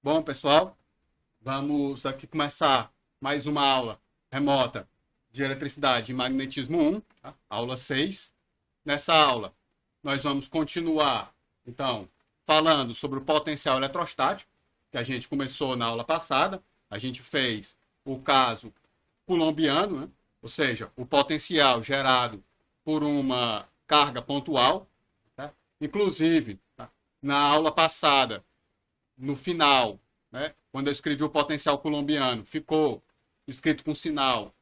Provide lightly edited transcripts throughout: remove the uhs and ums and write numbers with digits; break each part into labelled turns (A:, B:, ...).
A: Bom, pessoal, vamos aqui começar mais uma aula remota de eletricidade e magnetismo 1, tá? Aula 6. Nessa aula, nós vamos continuar, então, falando sobre o potencial eletrostático, que a gente começou na aula passada. A gente fez o caso coulombiano, né? Ou seja, o potencial gerado por uma carga pontual. Tá? Inclusive, tá? Na aula passada, no final, né, quando eu escrevi o potencial colombiano, ficou escrito com sinal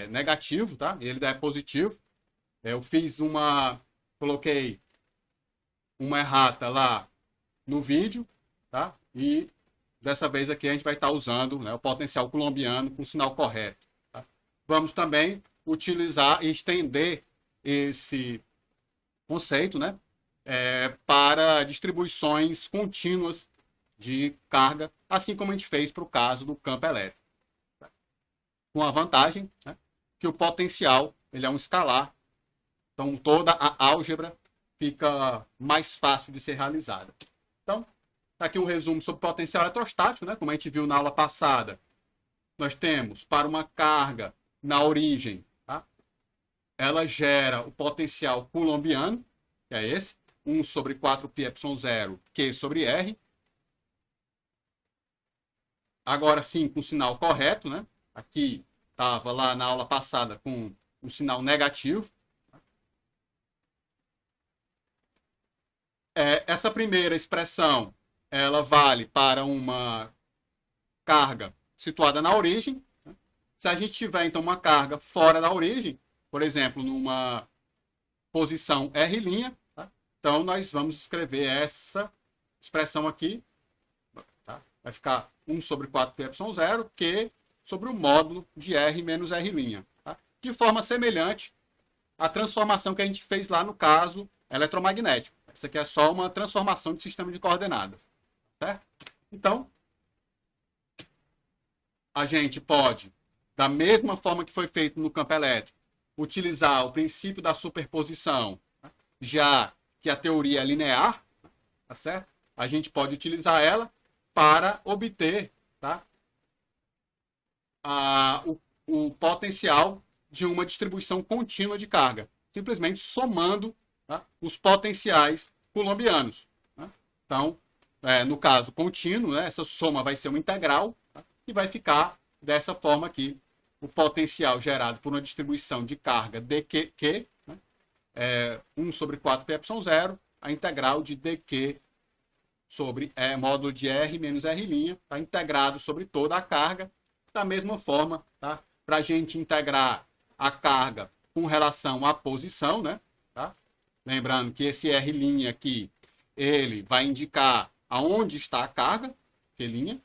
A: negativo, tá? Ele é positivo. Eu fiz coloquei uma errata lá no vídeo, tá? E dessa vez aqui a gente vai estar usando, né, o potencial colombiano com sinal correto. Tá? Vamos também utilizar e estender esse conceito, né, para distribuições contínuas de carga, assim como a gente fez para o caso do campo elétrico. Com a vantagem, né, que o potencial ele é um escalar, então toda a álgebra fica mais fácil de ser realizada. Então, tá aqui um resumo sobre potencial eletrostático, né? Como a gente viu na aula passada, nós temos para uma carga na origem, tá? Ela gera o potencial coulombiano, que é esse, 1 sobre 4πε0 Q sobre R. Agora sim, com o sinal correto, né? Aqui estava lá na aula passada com um sinal negativo. Essa primeira expressão, ela vale para uma carga situada na origem. Se a gente tiver, então, uma carga fora da origem, por exemplo, numa posição R', tá? Então nós vamos escrever essa expressão aqui, tá? Vai ficar 1 sobre 4πε0, Q sobre o módulo de R menos R'. Tá? De forma semelhante à transformação que a gente fez lá no caso eletromagnético. Isso aqui é só uma transformação de sistema de coordenadas. Certo? Então, a gente pode, da mesma forma que foi feito no campo elétrico, utilizar o princípio da superposição, já que a teoria é linear, tá certo? A gente pode utilizar ela para obter, tá, o potencial de uma distribuição contínua de carga, simplesmente somando, tá, os potenciais coulombianos. Tá? Então, no caso contínuo, né, essa soma vai ser uma integral, tá, e vai ficar dessa forma aqui, o potencial gerado por uma distribuição de carga dQ, né, 1 sobre 4πε0, a integral de dQ sobre módulo de R menos R', está integrado sobre toda a carga. Da mesma forma, tá? Para a gente integrar a carga com relação à posição, né? Tá? Lembrando que esse R' aqui, ele vai indicar aonde está a carga, Q',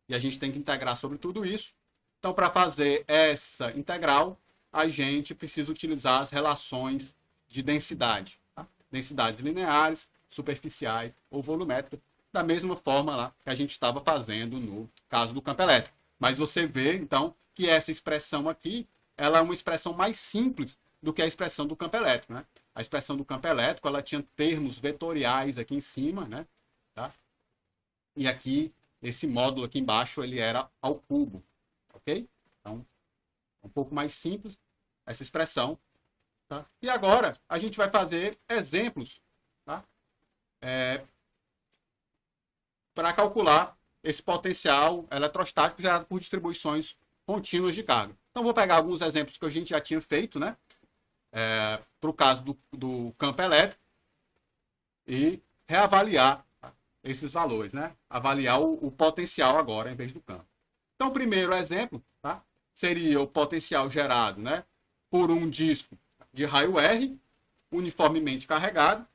A: e a gente tem que integrar sobre tudo isso. Então, para fazer essa integral, a gente precisa utilizar as relações de densidade. Tá? Densidades lineares, superficiais ou volumétricas, da mesma forma lá que a gente estava fazendo no caso do campo elétrico. Mas você vê, então, que essa expressão aqui, ela é uma expressão mais simples do que a expressão do campo elétrico, né? A expressão do campo elétrico, ela tinha termos vetoriais aqui em cima, né? Tá? E aqui, esse módulo aqui embaixo, ele era ao cubo, ok? Então, é um pouco mais simples essa expressão. Tá? E agora, a gente vai fazer exemplos, tá? Para calcular esse potencial eletrostático gerado por distribuições contínuas de carga. Então, vou pegar alguns exemplos que a gente já tinha feito, né? Para o caso do campo elétrico e reavaliar, tá, esses valores, né? Avaliar o potencial agora em vez do campo. Então, o primeiro exemplo, tá, seria o potencial gerado, né, por um disco de raio R, uniformemente carregado,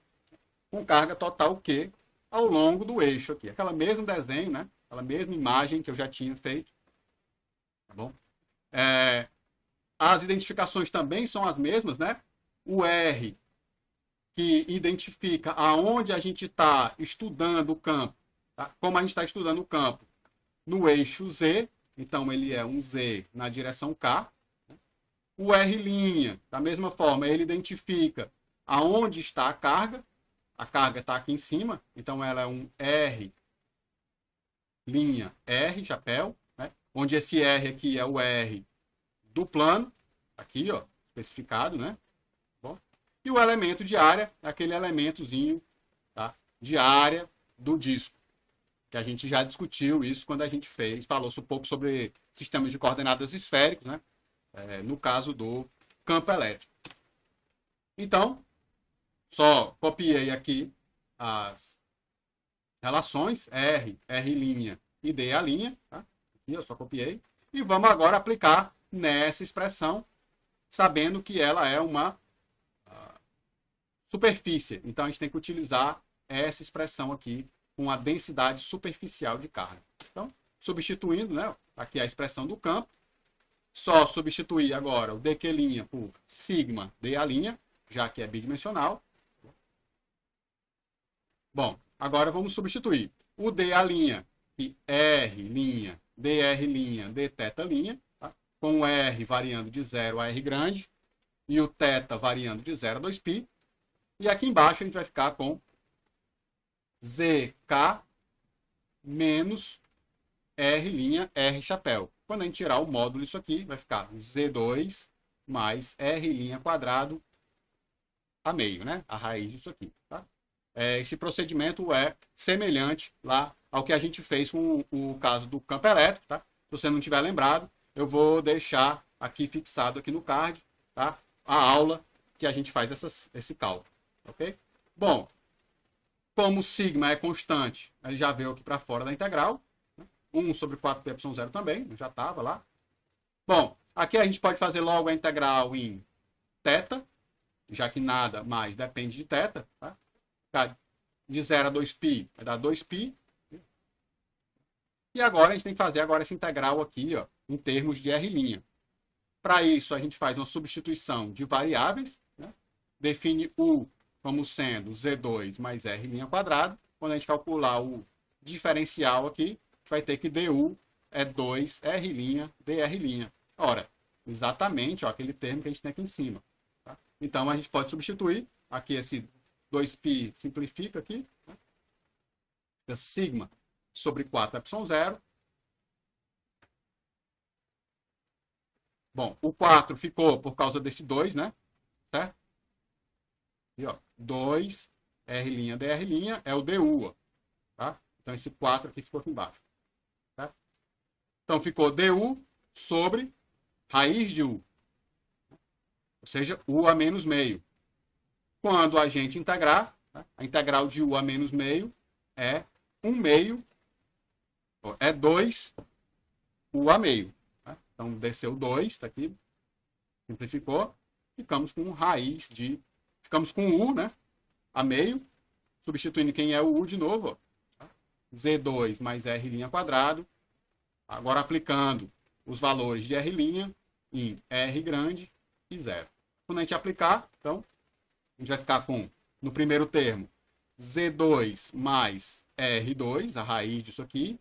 A: com carga total Q ao longo do eixo aqui. Aquela mesmo desenho, né? Aquela mesma imagem que eu já tinha feito. Tá bom? As identificações também são as mesmas, né? O R, que identifica aonde a gente está estudando o campo, tá? Como a gente está estudando o campo no eixo Z, então ele é um Z na direção K. O R', da mesma forma, ele identifica aonde está a carga está aqui em cima, então ela é um R linha R, chapéu, né? Onde esse R aqui é o R do plano, aqui, ó, especificado, né? Bom, e o elemento de área é aquele elementozinho, tá, de área do disco, que a gente já discutiu isso quando a gente falou um pouco sobre sistemas de coordenadas esféricos, né? No caso do campo elétrico. Então, só copiei aqui as relações R, R' e D', tá? Aqui eu só copiei. E vamos agora aplicar nessa expressão, sabendo que ela é uma superfície. Então, a gente tem que utilizar essa expressão aqui com a densidade superficial de carga. Então, substituindo, né, aqui a expressão do campo, só substituir agora o dQ' por sigma dA', já que é bidimensional. Bom, agora vamos substituir o dA' e R', dR', dθ', tá? Com o R variando de 0 a R grande e o θ variando de 0 a 2π. E aqui embaixo a gente vai ficar com ZK menos R', R chapéu. Quando a gente tirar o módulo isso aqui, vai ficar Z2 mais R' quadrado a meio, né? A raiz disso aqui, tá? Esse procedimento é semelhante lá ao que a gente fez com o caso do campo elétrico, tá? Se você não tiver lembrado, eu vou deixar aqui fixado aqui no card, tá? A aula que a gente faz esse cálculo, ok? Bom, como sigma é constante, ele já veio aqui para fora da integral, 1 sobre 4πε0 também, já estava lá. Bom, aqui a gente pode fazer logo a integral em θ, já que nada mais depende de θ, tá? De 0 a 2π vai dar 2π. E agora a gente tem que fazer agora essa integral aqui, ó, em termos de R'. Para isso, a gente faz uma substituição de variáveis, né? Define U como sendo Z2 mais R' quadrado. Quando a gente calcular o diferencial aqui, vai ter que DU é 2R', dR'. Ora, exatamente ó, aquele termo que a gente tem aqui em cima. Tá? Então, a gente pode substituir. Aqui esse 2π simplifica aqui. Né? Fica sigma sobre 4ε0. Bom, o 4 ficou por causa desse 2, né? Certo? E, ó, 2R', dR' é o DU. Ó, tá? Então, esse 4 aqui ficou aqui embaixo. Tá? Então, ficou DU sobre raiz de U. Ou seja, U a menos meio. Quando a gente integrar, tá? A integral de U a menos meio é 1 meio, é 2 U a meio. Tá? Então, desceu 2, está aqui, simplificou, ficamos com raiz de... Ficamos com U, né? A meio, substituindo quem é o U de novo, ó. Tá? Z2 mais R' quadrado. Agora aplicando os valores de R' em R grande e 0. Quando a gente aplicar, então, a gente vai ficar com, no primeiro termo, Z2 mais R2, a raiz disso aqui,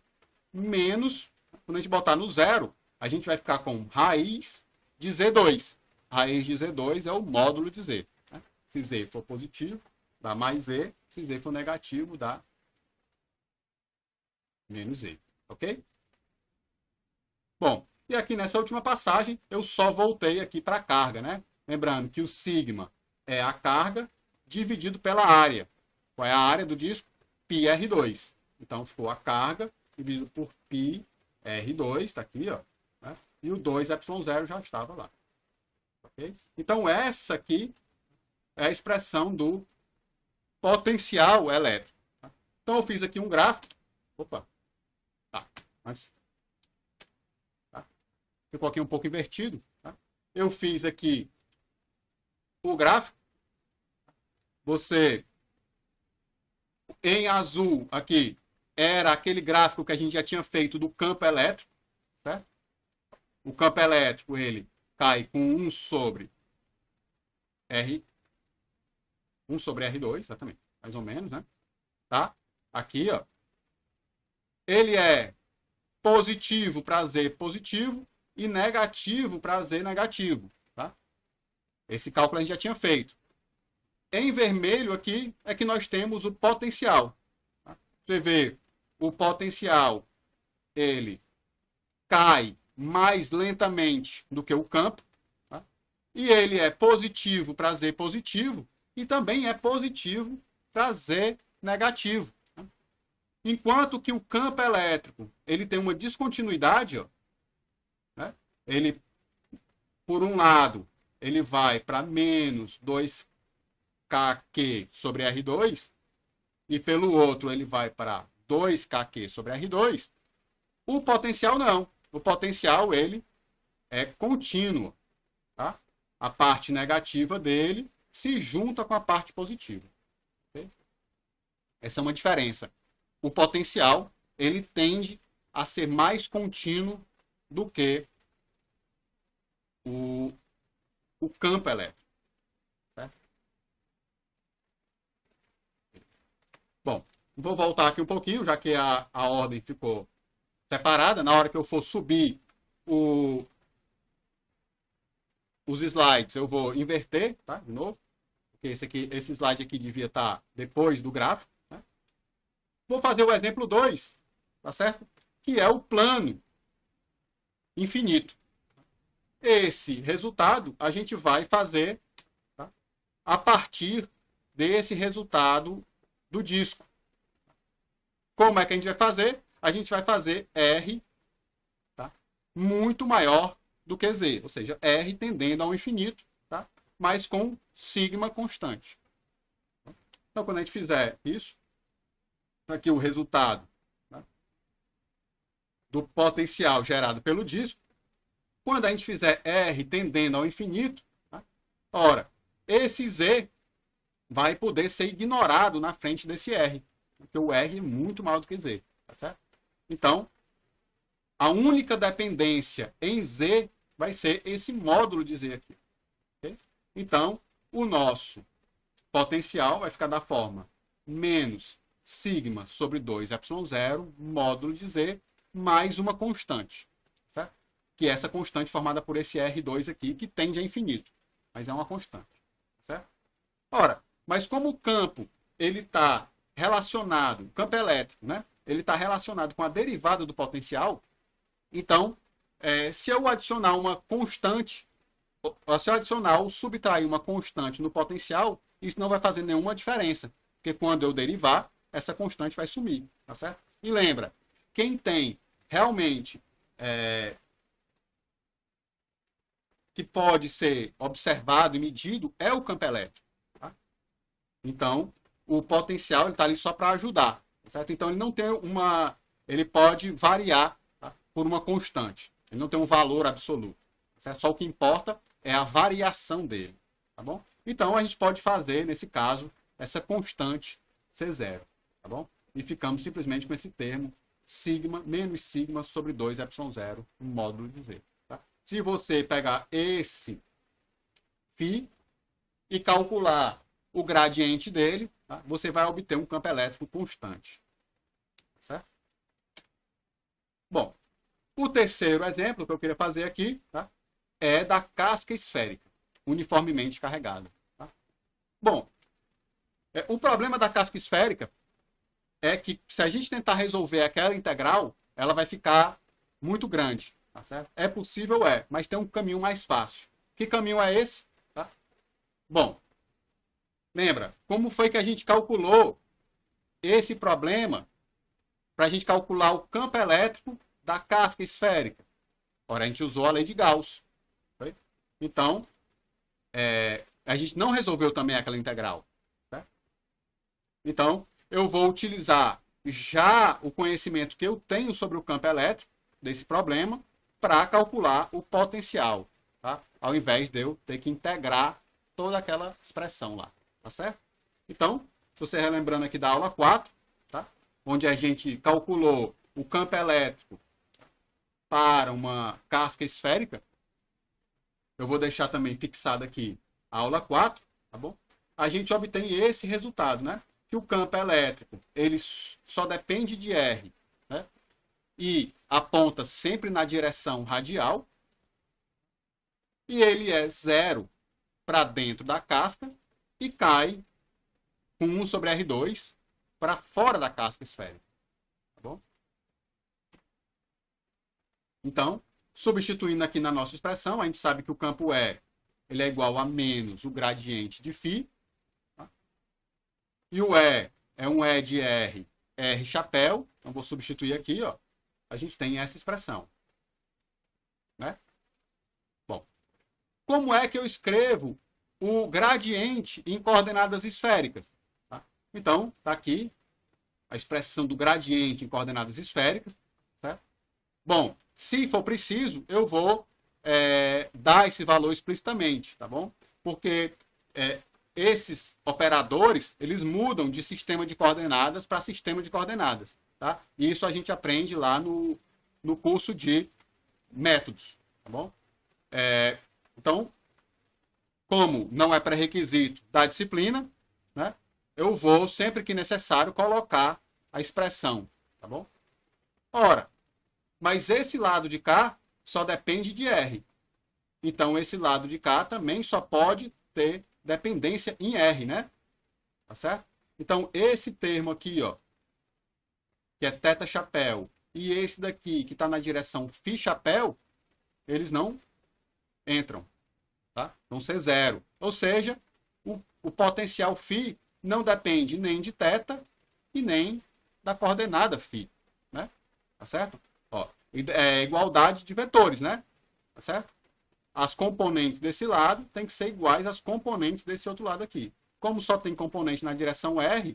A: menos, quando a gente botar no 0, a gente vai ficar com raiz de Z2. Raiz de Z2 é o módulo de Z. Né? Se Z for positivo, dá mais Z. Se Z for negativo, dá menos Z. Ok? Bom, e aqui nessa última passagem, eu só voltei aqui para a carga, né? Lembrando que o sigma é a carga dividido pela área. Qual é a área do disco? πr2. Então, ficou a carga dividido por πr2, está aqui, ó. Né? E o 2ε0 já estava lá. Okay? Então, essa aqui é a expressão do potencial elétrico. Tá? Então, eu fiz aqui um gráfico. Opa! Tá. Mas... Ficou aqui um pouco invertido. Tá? Eu fiz aqui o gráfico. Você, em azul aqui, era aquele gráfico que a gente já tinha feito do campo elétrico. Certo? O campo elétrico, ele cai com 1 sobre R. 1 sobre R2, exatamente. Mais ou menos, né? Tá? Aqui, ó. Ele é positivo para Z positivo e negativo para Z negativo. Tá? Esse cálculo a gente já tinha feito. Em vermelho aqui é que nós temos o potencial. Tá? Você vê o potencial ele cai mais lentamente do que o campo, tá? E ele é positivo para Z positivo e também é positivo para Z negativo. Tá? Enquanto que o campo elétrico ele tem uma descontinuidade, ó, né? Ele, por um lado, ele vai para menos 2kq sobre R2 e pelo outro ele vai para 2kq sobre R2. O potencial não. O potencial ele é contínuo. Tá? A parte negativa dele se junta com a parte positiva. Okay? Essa é uma diferença. O potencial ele tende a ser mais contínuo do que o campo elétrico. Certo? Bom, vou voltar aqui um pouquinho, já que a ordem ficou separada. Na hora que eu for subir os slides, eu vou inverter, tá? De novo. Porque esse slide aqui devia estar depois do gráfico. Né? Vou fazer o exemplo 2, tá certo? Que é o plano infinito. Esse resultado a gente vai fazer, tá? A partir desse resultado do disco. Como é que a gente vai fazer? A gente vai fazer R, tá? Muito maior do que Z, ou seja, R tendendo ao infinito, tá? Mas com sigma constante. Então, quando a gente fizer isso, aqui o resultado, tá? Do potencial gerado pelo disco, quando a gente fizer R tendendo ao infinito, tá? Ora, esse Z vai poder ser ignorado na frente desse R, porque o R é muito maior do que Z. Tá certo? Então, a única dependência em Z vai ser esse módulo de Z aqui. Okay? Então, o nosso potencial vai ficar da forma menos sigma sobre 2ε0, módulo de Z, mais uma constante. Certo? Que é essa constante formada por esse R2 aqui, que tende a infinito. Mas é uma constante. Certo? Ora, mas como o campo ele está relacionado, o campo elétrico, né? Ele está relacionado com a derivada do potencial, então, se eu adicionar uma constante, se eu adicionar ou subtrair uma constante no potencial, isso não vai fazer nenhuma diferença, porque quando eu derivar, essa constante vai sumir, tá certo? E lembra, quem tem realmente que pode ser observado e medido é o campo elétrico. Tá? Então, o potencial está ali só para ajudar. Certo? Então, ele não tem ele pode variar, tá? Por uma constante. Ele não tem um valor absoluto. Certo? Só o que importa é a variação dele. Tá bom? Então, a gente pode fazer, nesse caso, essa constante C0. Tá bom? E ficamos simplesmente com esse termo sigma, menos sigma sobre 2ε0, módulo de Z. Tá? Se você pegar esse φ e calcular o gradiente dele, tá? Você vai obter um campo elétrico constante. Certo? Bom, o terceiro exemplo que eu queria fazer aqui, tá? É da casca esférica, uniformemente carregada. Tá? Bom, o problema da casca esférica é que se a gente tentar resolver aquela integral, ela vai ficar muito grande. Tá certo? É possível, mas tem um caminho mais fácil. Que caminho é esse? Tá? Bom, lembra, como foi que a gente calculou esse problema para a gente calcular o campo elétrico da casca esférica? Ora, a gente usou a lei de Gauss. Foi? Então, a gente não resolveu também aquela integral. Certo? Então, eu vou utilizar já o conhecimento que eu tenho sobre o campo elétrico desse problema para calcular o potencial, tá? Ao invés de eu ter que integrar toda aquela expressão lá. Tá certo? Então, você relembrando aqui da aula 4, tá? Onde a gente calculou o campo elétrico para uma casca esférica, eu vou deixar também fixado aqui a aula 4, tá bom? A gente obtém esse resultado, né? Que o campo elétrico ele só depende de R, né? E aponta sempre na direção radial, e ele é 0 para dentro da casca, e cai com 1 sobre R2 para fora da casca esférica. Tá bom? Então, substituindo aqui na nossa expressão, a gente sabe que o campo E ele é igual a menos o gradiente de φ. Tá? E o E é um E de R, R chapéu. Então, vou substituir aqui, ó. A gente tem essa expressão. Né? Bom, como é que eu escrevo o gradiente em coordenadas esféricas? Tá? Então, está aqui a expressão do gradiente em coordenadas esféricas. Certo? Bom, se for preciso, eu vou dar esse valor explicitamente, tá bom? Porque esses operadores, eles mudam de sistema de coordenadas para sistema de coordenadas, tá? E isso a gente aprende lá no curso de métodos, tá bom? Então, como não é pré-requisito da disciplina, né, eu vou, sempre que necessário, colocar a expressão, tá bom? Ora, mas esse lado de cá só depende de R. Então, esse lado de cá também só pode ter dependência em R, né? Tá certo? Então, esse termo aqui, ó, que é θ chapéu, e esse daqui, que está na direção φ chapéu, eles não entram. Tá? Vão ser zero. Ou seja, o potencial φ não depende nem de θ e nem da coordenada φ. Né? Tá certo? Ó, é igualdade de vetores, né? Tá certo? As componentes desse lado têm que ser iguais às componentes desse outro lado aqui. Como só tem componente na direção R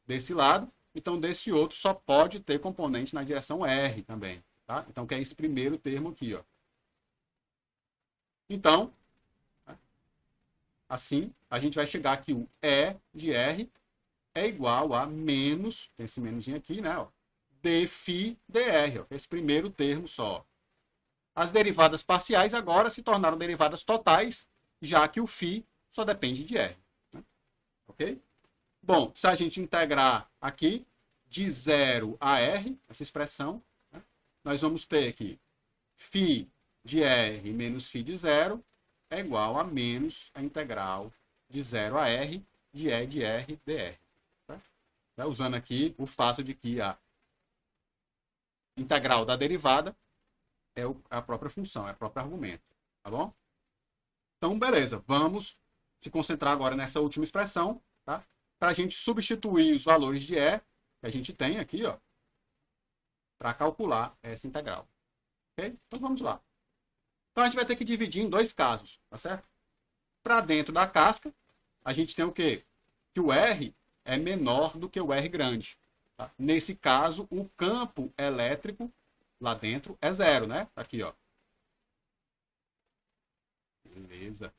A: desse lado, então desse outro só pode ter componente na direção R também. Tá? Então, que é esse primeiro termo aqui. Ó. Então, assim, a gente vai chegar que o E de R é igual a menos, tem esse menuzinho aqui, né? Ó, dφ dr, ó, esse primeiro termo só. As derivadas parciais agora se tornaram derivadas totais, já que o φ só depende de R. Né? Ok? Bom, se a gente integrar aqui de 0 a R, essa expressão, né, nós vamos ter aqui φ de R menos φ de 0 é igual a menos a integral de 0 a R de E de R dr. Tá? Usando aqui o fato de que a integral da derivada é a própria função, é o próprio argumento. Tá bom? Então, beleza. Vamos se concentrar agora nessa última expressão, tá? Para a gente substituir os valores de E que a gente tem aqui, ó, para calcular essa integral. Ok? Então, vamos lá. Então, a gente vai ter que dividir em dois casos, tá certo? Para dentro da casca, a gente tem o quê? Que o R é menor do que o R grande. Tá? Nesse caso, o campo elétrico lá dentro é zero, né? Aqui, ó. Beleza.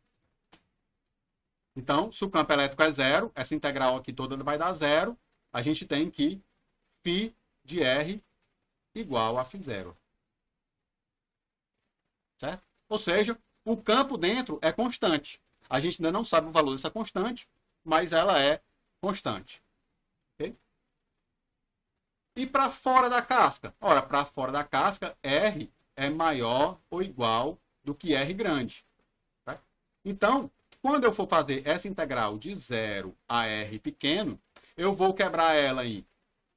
A: Então, se o campo elétrico é zero, essa integral aqui toda vai dar zero. A gente tem que φ de R igual a φ0. Certo? Ou seja, o campo dentro é constante. A gente ainda não sabe o valor dessa constante, mas ela é constante. Okay? E para fora da casca? Ora, para fora da casca, R é maior ou igual do que R grande. Tá? Então, quando eu for fazer essa integral de 0 a R pequeno, eu vou quebrar ela em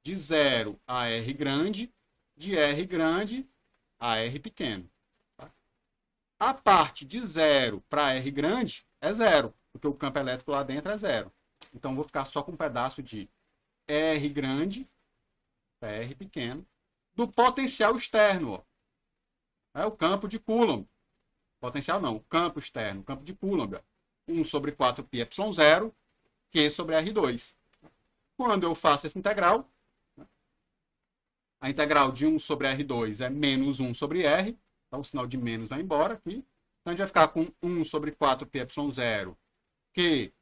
A: de 0 a R grande, de R grande a R pequeno. Tá? A parte de 0 para R grande é zero, porque o campo elétrico lá dentro é zero. Então, vou ficar só com um pedaço de R grande, R pequeno, do potencial externo. Ó. É o campo de Coulomb. Potencial não, o campo externo, o campo de Coulomb. 1 sobre 4πε0, Q sobre R2. Quando eu faço essa integral, a integral de 1 sobre R2 é menos 1 sobre R, então o sinal de menos vai embora aqui. Então a gente vai ficar com 1 sobre 4πε0, Q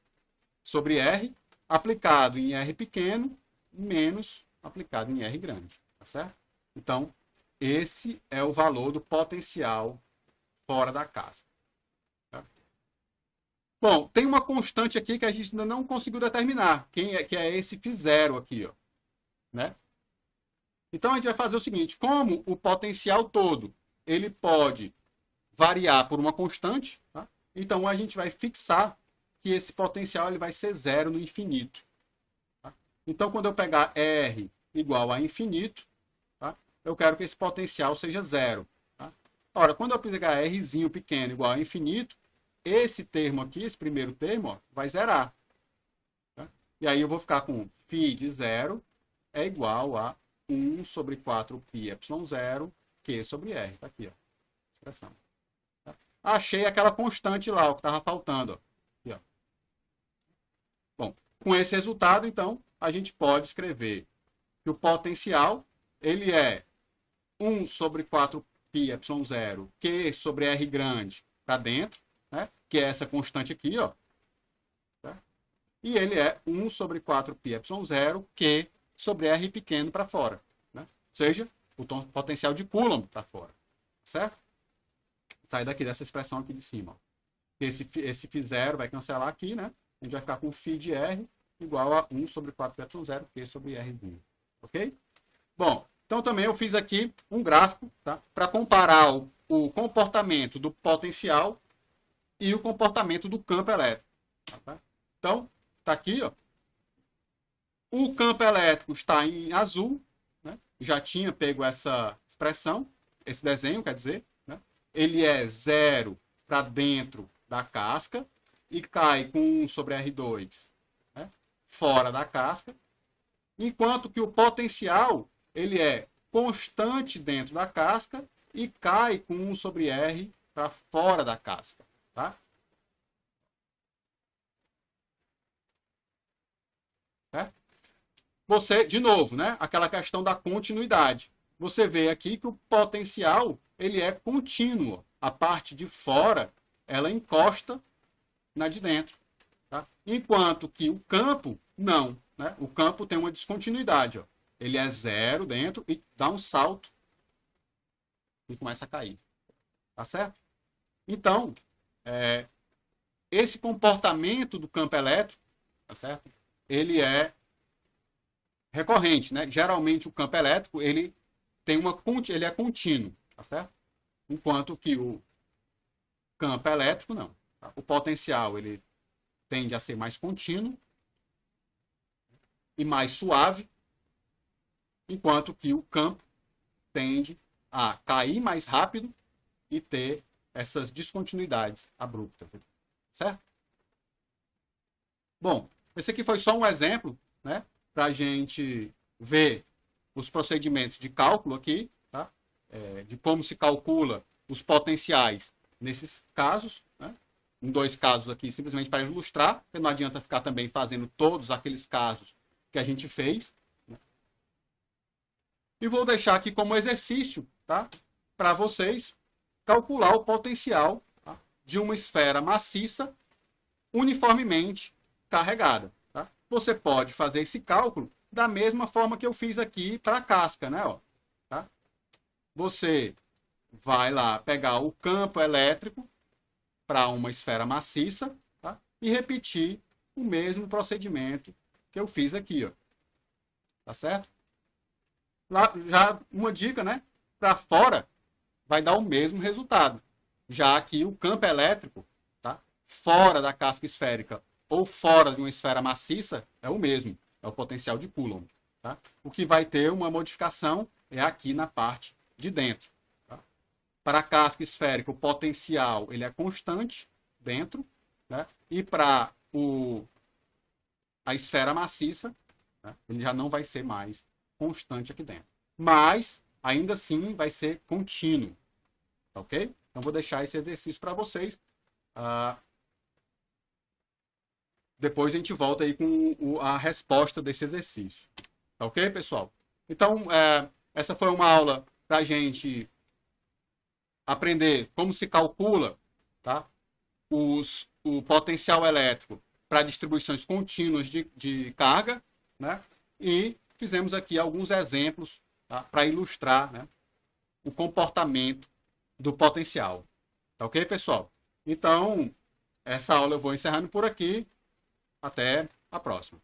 A: sobre R, aplicado em R pequeno, menos aplicado em R grande. Tá certo? Então, esse é o valor do potencial fora da casca. Tá? Bom, tem uma constante aqui que a gente ainda não conseguiu determinar, que é esse φ0 aqui. Ó, né? Então, a gente vai fazer o seguinte, como o potencial todo ele pode variar por uma constante, tá? Então a gente vai fixar que esse potencial ele vai ser zero no infinito. Tá? Então, quando eu pegar R igual a infinito, tá? Eu quero que esse potencial seja zero. Tá? Ora, quando eu pegar Rzinho pequeno igual a infinito, esse termo aqui, esse primeiro termo, ó, vai zerar. Tá? E aí eu vou ficar com φ de zero é igual a 1 sobre 4πy0 Q sobre R. Tá aqui, ó. Expressão. Tá? Achei aquela constante lá, o que estava faltando. Ó. Aqui, ó. Bom, com esse resultado, então, a gente pode escrever que o potencial ele é 1 sobre 4πy0 Q sobre R grande para dentro, né? Que é essa constante aqui, ó. Tá? E ele é 1 sobre 4πy0 Q sobre R pequeno para fora. Né? Ou seja, o potencial de Coulomb para fora. Certo? Sai daqui dessa expressão aqui de cima. Ó. Esse φ0 vai cancelar aqui, né? A gente vai ficar com φ de R igual a 1 sobre 4πy0 Q sobre R. Ok? Bom, então também eu fiz aqui um gráfico, tá? Para comparar o comportamento do potencial e o comportamento do campo elétrico. Tá? Então, está aqui, ó. O campo elétrico está em azul, né? Já tinha pego essa expressão, esse desenho, quer dizer, né? Ele é 0 para dentro da casca e cai com 1 sobre R2, né? Fora da casca, enquanto que o potencial ele é constante dentro da casca e cai com 1 sobre R para fora da casca. Tá? Certo? Você, de novo, né? Aquela questão da continuidade. Você vê aqui que o potencial ele é contínuo. A parte de fora ela encosta na de dentro. Tá? Enquanto que o campo, não. Né? O campo tem uma descontinuidade. Ó. Ele é 0 dentro e dá um salto e começa a cair. Tá certo? Então, esse comportamento do campo elétrico, tá certo? Ele é recorrente, né? Geralmente o campo elétrico ele é contínuo, tá certo? Enquanto que o campo elétrico não. Tá? O potencial ele tende a ser mais contínuo e mais suave, enquanto que o campo tende a cair mais rápido e ter essas descontinuidades abruptas, certo? Bom, esse aqui foi só um exemplo, né? Para a gente ver os procedimentos de cálculo aqui, tá? De como se calcula os potenciais nesses casos, né? Em 2 casos aqui, simplesmente para ilustrar, porque não adianta ficar também fazendo todos aqueles casos que a gente fez. Né? E vou deixar aqui como exercício, tá? Para vocês calcular o potencial, tá? De uma esfera maciça uniformemente carregada. Tá? Você pode fazer esse cálculo da mesma forma que eu fiz aqui para a casca. Né? Ó, tá? Você vai lá pegar o campo elétrico para uma esfera maciça, tá? E repetir o mesmo procedimento que eu fiz aqui. Ó. Tá certo? Lá, já uma dica, né? Para fora vai dar o mesmo resultado. Já que o campo elétrico, tá? Fora da casca esférica ou fora de uma esfera maciça é o mesmo, é o potencial de Coulomb. Tá? O que vai ter uma modificação é aqui na parte de dentro. Tá? Para a casca esférica, o potencial ele é constante dentro, né? E para a esfera maciça, né? Ele já não vai ser mais constante aqui dentro. Mas, ainda assim, vai ser contínuo. Tá ok? Então, vou deixar esse exercício para vocês. Depois a gente volta aí com a resposta desse exercício. Tá ok, pessoal? Então, essa foi uma aula para a gente aprender como se calcula, tá? O potencial elétrico para distribuições contínuas de carga, né? E fizemos aqui alguns exemplos, tá? Para ilustrar, né? O comportamento do potencial. Tá ok, pessoal? Então, essa aula eu vou encerrando por aqui. Até a próxima.